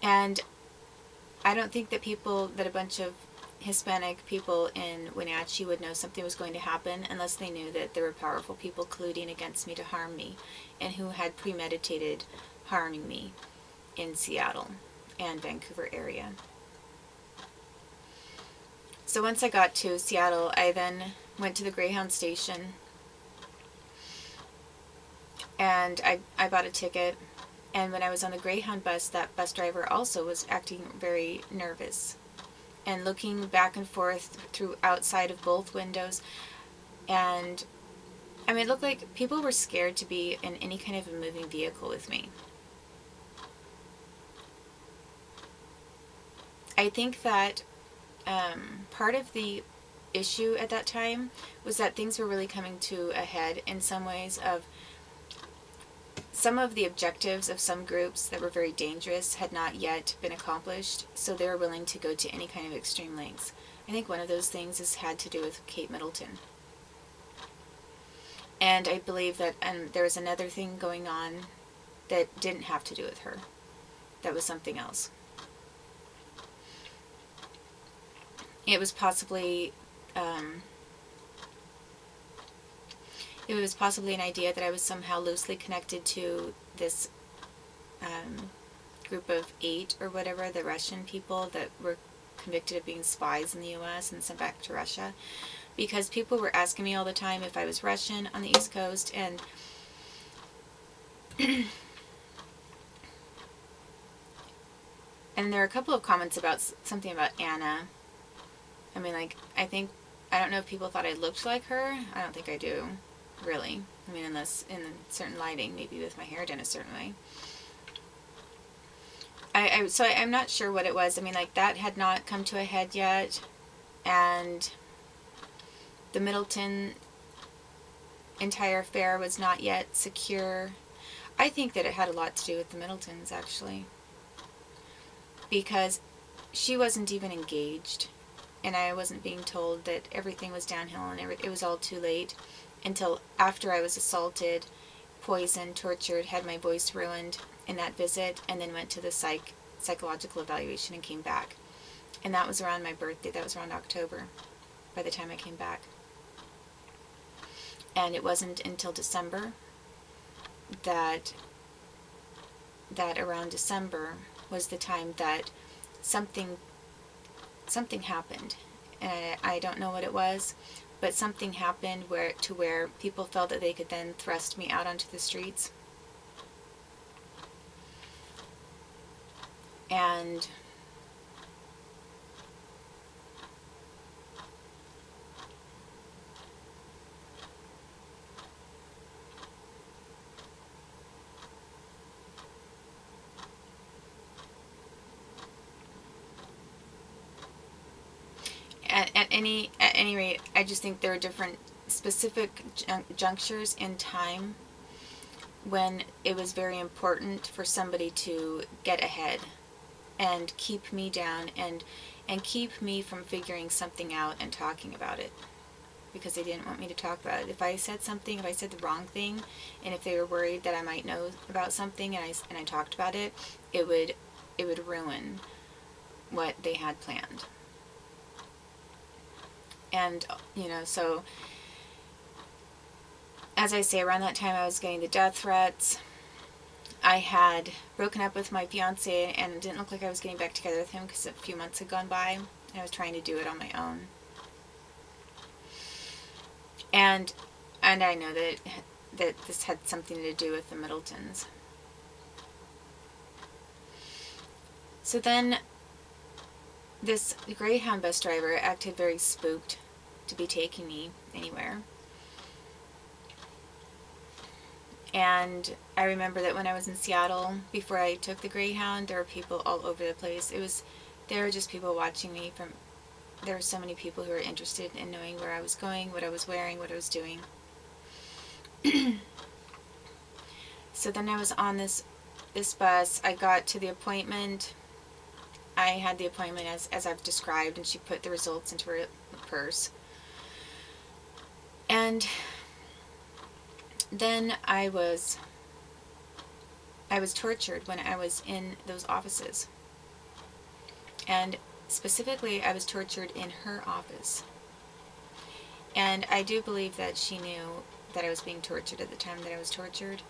And I don't think that a bunch of Hispanic people in Wenatchee would know something was going to happen unless they knew that there were powerful people colluding against me to harm me, and who had premeditated harming me in Seattle and Vancouver area. So once I got to Seattle, I then went to the Greyhound station, and I bought a ticket. And when I was on the Greyhound bus, that bus driver also was acting very nervous and looking back and forth through outside of both windows. And I mean, it looked like people were scared to be in any kind of a moving vehicle with me. I think that part of the issue at that time was that things were really coming to a head in some ways. Of some of the objectives of some groups that were very dangerous had not yet been accomplished, so they were willing to go to any kind of extreme lengths. I think one of those things had to do with Kate Middleton. And I believe that there was another thing going on that didn't have to do with her. That was something else. It was possibly an idea that I was somehow loosely connected to this group of 8 or whatever, the Russian people that were convicted of being spies in the U.S. and sent back to Russia. Because people were asking me all the time if I was Russian on the East Coast, and and there are a couple of comments about something about Anna. I mean, like, I don't know if people thought I looked like her. I don't think I do, really. I mean, unless in certain lighting, maybe with my hair done a certain way. So I'm not sure what it was. I mean, like, that had not come to a head yet, and the Middleton entire affair was not yet secure. I think that it had a lot to do with the Middletons, actually, because she wasn't even engaged, and I wasn't being told that everything was downhill and it was all too late until after I was assaulted, poisoned, tortured, had my voice ruined in that visit, and then went to the psychological evaluation and came back. And that was around my birthday. That was around October by the time I came back. And it wasn't until December that around December was the time that something happened. And I don't know what it was, but something happened where people felt that they could then thrust me out onto the streets. And at any rate, I just think there are different specific junctures in time when it was very important for somebody to get ahead and keep me down and keep me from figuring something out and talking about it, because they didn't want me to talk about it. If I said the wrong thing, and if they were worried that I might know about something and I talked about it, it would ruin what they had planned. And, so, as I say, around that time I was getting the death threats. I had broken up with my fiance, and it didn't look like I was getting back together with him because a few months had gone by. I was trying to do it on my own. And I know that this had something to do with the Middletons. So then this Greyhound bus driver acted very spooked to be taking me anywhere. And I remember that when I was in Seattle, before I took the Greyhound, there were people all over the place. There were just people watching me there were so many people who were interested in knowing where I was going, what I was wearing, what I was doing. So then I was on this bus. I got to the appointment. I had the appointment as I've described, and she put the results into her purse. And then I was tortured when I was in those offices. And specifically, I was tortured in her office. And I do believe that she knew that I was being tortured at the time that I was tortured,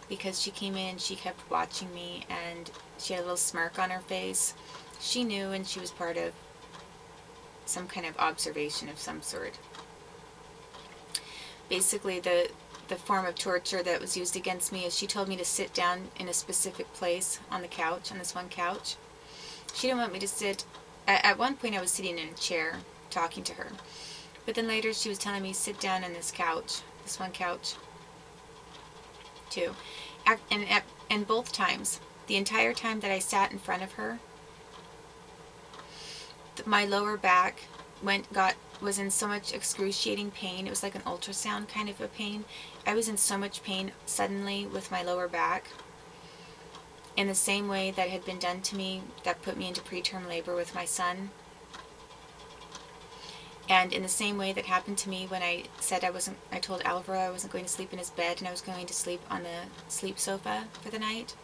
because she came in, she kept watching me, and she had a little smirk on her face. She knew, and she was part of some kind of observation of some sort. Basically, the form of torture that was used against me is she told me to sit down in a specific place on the couch, on this one couch. She didn't want me to sit. At one point I was sitting in a chair talking to her. But then later she was telling me, sit down on this couch, this one couch, too. And both times, the entire time that I sat in front of her, my lower back was in so much excruciating pain. It was like an ultrasound kind of a pain. I was in so much pain suddenly with my lower back, in the same way that had been done to me, that put me into preterm labor with my son. And in the same way that happened to me when I said I told Alvaro I wasn't going to sleep in his bed and I was going to sleep on the sleep sofa for the night.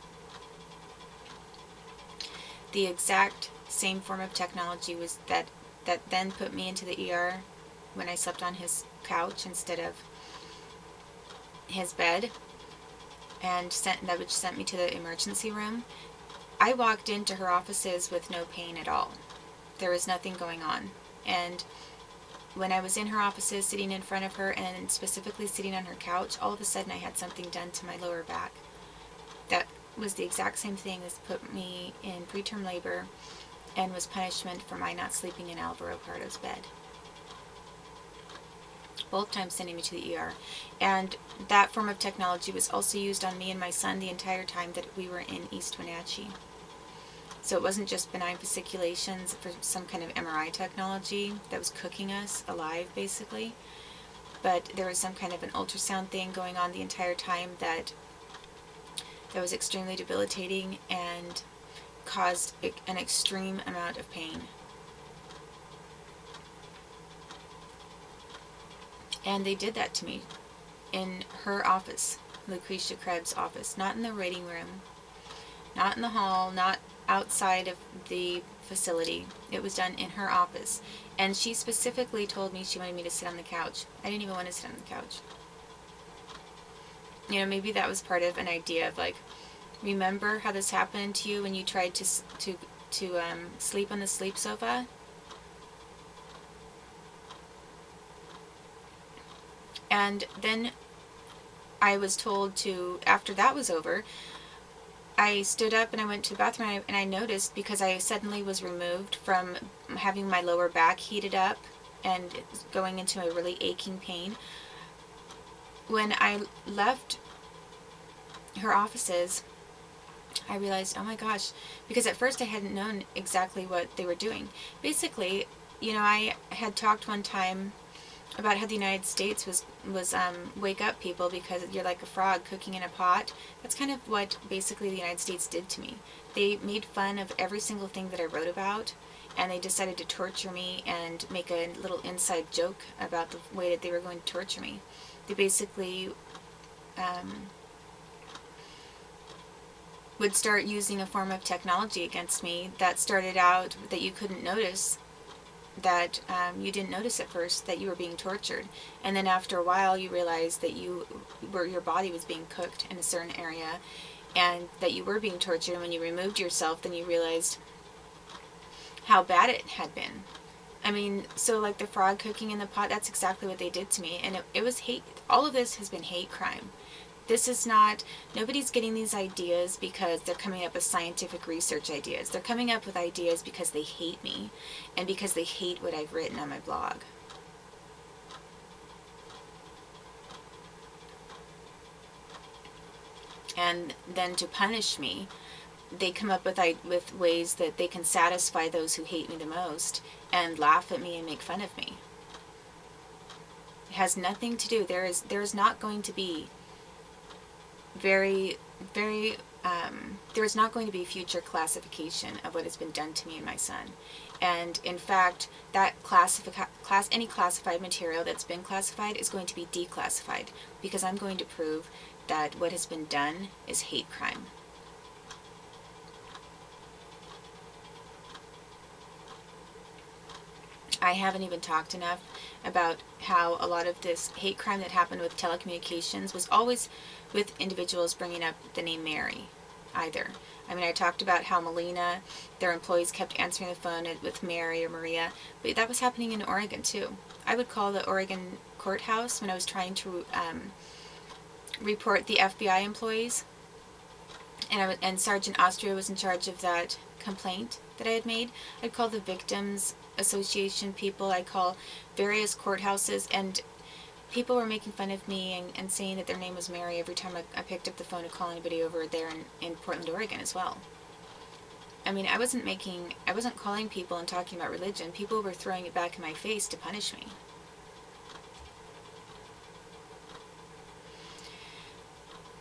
The exact same form of technology was that then put me into the ER when I slept on his couch instead of his bed, and which sent me to the emergency room. I walked into her offices with no pain at all. There was nothing going on. And when I was in her offices, sitting in front of her, and specifically sitting on her couch, all of a sudden I had something done to my lower back. That was the exact same thing as put me in preterm labor and was punishment for my not sleeping in Alvaro Pardo's bed. Both times sending me to the ER. And that form of technology was also used on me and my son the entire time that we were in East Wenatchee. So it wasn't just benign fasciculations for some kind of MRI technology that was cooking us alive, basically. But there was some kind of an ultrasound thing going on the entire time that was extremely debilitating and caused an extreme amount of pain. And they did that to me in her office, Lucretia Krebs' office. Not in the waiting room, not in the hall, not outside of the facility. It was done in her office. And she specifically told me she wanted me to sit on the couch. I didn't even want to sit on the couch. You know, maybe that was part of an idea of like, remember how this happened to you when you tried to sleep on the sleep sofa? And then I was told to, after that was over, I stood up and I went to the bathroom, and I noticed, because I suddenly was removed from having my lower back heated up and going into a really aching pain. When I left her offices, I realized, oh my gosh, because at first I hadn't known exactly what they were doing. Basically, you know, I had talked one time about how the United States was wake up people because you're like a frog cooking in a pot. That's kind of what basically the United States did to me. They made fun of every single thing that I wrote about, and they decided to torture me and make a little inside joke about the way that they were going to torture me. They basically would start using a form of technology against me that started out that you couldn't notice, that you didn't notice at first that you were being tortured, and then after a while you realized that your body was being cooked in a certain area and that you were being tortured, and when you removed yourself then you realized how bad it had been. I mean, so like the frog cooking in the pot, that's exactly what they did to me, and it was hate. All of this has been hate crime. This is not, nobody's getting these ideas because they're coming up with scientific research ideas. They're coming up with ideas because they hate me and because they hate what I've written on my blog. And then to punish me, they come up with ways that they can satisfy those who hate me the most and laugh at me and make fun of me. It has nothing to do, there is not going to be there is not going to be future classification of what has been done to me and my son. And in fact, that any classified material that's been classified is going to be declassified, because I'm going to prove that what has been done is hate crime. I haven't even talked enough about how a lot of this hate crime that happened with telecommunications was always with individuals bringing up the name Mary either. I mean, I talked about how Molina, their employees kept answering the phone with Mary or Maria, but that was happening in Oregon too. I would call the Oregon courthouse when I was trying to report the FBI employees, and Sergeant Austria was in charge of that complaint that I had made. I'd call the victims association people, I'd call various courthouses, and people were making fun of me and saying that their name was Mary every time I picked up the phone to call anybody over there in Portland, Oregon as well. I mean, I wasn't calling people and talking about religion. People were throwing it back in my face to punish me.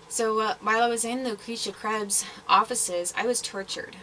So while I was in Lucretia Krebs' offices, I was tortured.